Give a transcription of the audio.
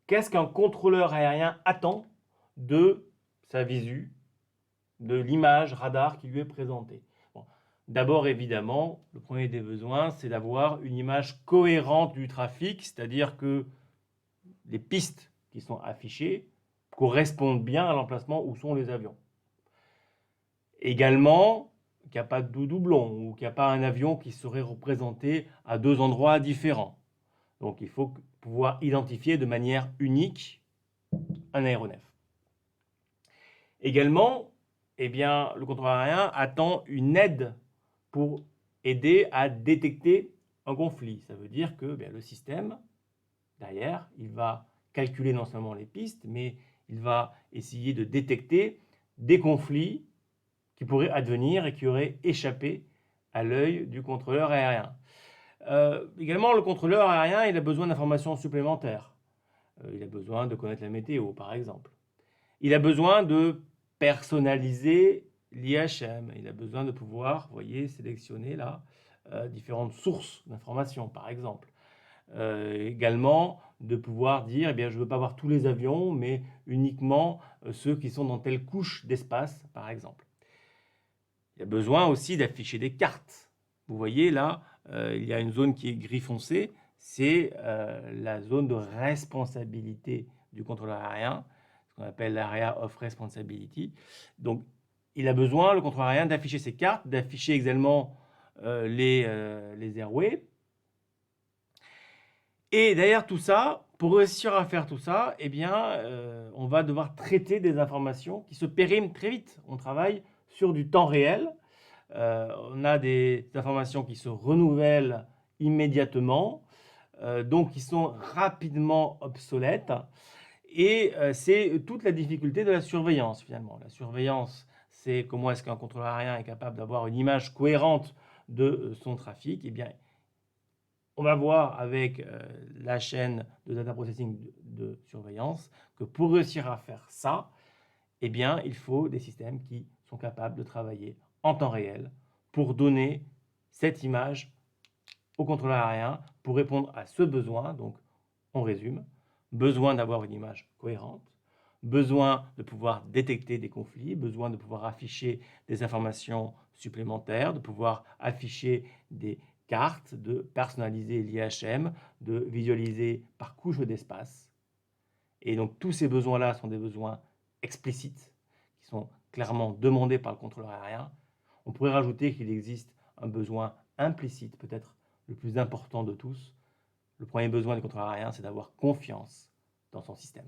qu'est-ce qu'un contrôleur aérien attend de sa visu, de l'image radar qui lui est présentée? Bon. D'abord, évidemment, le premier des besoins, c'est d'avoir une image cohérente du trafic, c'est-à-dire que les pistes qui sont affichées correspondent bien à l'emplacement où sont les avions. Également, qu'il n'y a pas de doublon ou qu'il n'y a pas un avion qui serait représenté à deux endroits différents. Donc il faut pouvoir identifier de manière unique un aéronef. Également, eh bien, le contrôleur aérien attend une aide pour aider à détecter un conflit. Ça veut dire que le système, derrière, il va calculer non seulement les pistes, mais il va essayer de détecter des conflits qui pourraient advenir et qui auraient échappé à l'œil du contrôleur aérien. Également, le contrôleur aérien, il a besoin d'informations supplémentaires. Il a besoin de connaître la météo, par exemple. Il a besoin de personnaliser l'IHM. Il a besoin de pouvoir, vous voyez, sélectionner là différentes sources d'informations, par exemple. Également, de pouvoir dire, eh bien, je ne veux pas voir tous les avions, mais uniquement ceux qui sont dans telle couche d'espace, par exemple. Il a besoin aussi d'afficher des cartes. Vous voyez là, il y a une zone qui est gris foncé, c'est la zone de responsabilité du contrôleur aérien, ce qu'on appelle l'Area of Responsibility. Donc, il a besoin, le contrôleur aérien, d'afficher ses cartes, d'afficher également les airways. Et derrière tout ça, pour réussir à faire tout ça, eh bien, on va devoir traiter des informations qui se périment très vite. On travaille sur du temps réel. On a des informations qui se renouvellent immédiatement, donc qui sont rapidement obsolètes. Et c'est toute la difficulté de la surveillance finalement. La surveillance, c'est comment est-ce qu'un contrôleur aérien est capable d'avoir une image cohérente de son trafic. Eh bien, on va voir avec la chaîne de data processing de surveillance que pour réussir à faire ça, eh bien, il faut des systèmes qui sont capables de travailler en temps réel pour donner cette image au contrôleur aérien pour répondre à ce besoin. Donc, on résume, besoin d'avoir une image cohérente, besoin de pouvoir détecter des conflits, besoin de pouvoir afficher des informations supplémentaires, de pouvoir afficher des cartes, de personnaliser l'IHM, de visualiser par couche d'espace. Et donc tous ces besoins-là sont des besoins explicites, qui sont clairement demandés par le contrôleur aérien. On pourrait rajouter qu'il existe un besoin implicite, peut-être le plus important de tous. Le premier besoin du contrôleur aérien, c'est d'avoir confiance dans son système.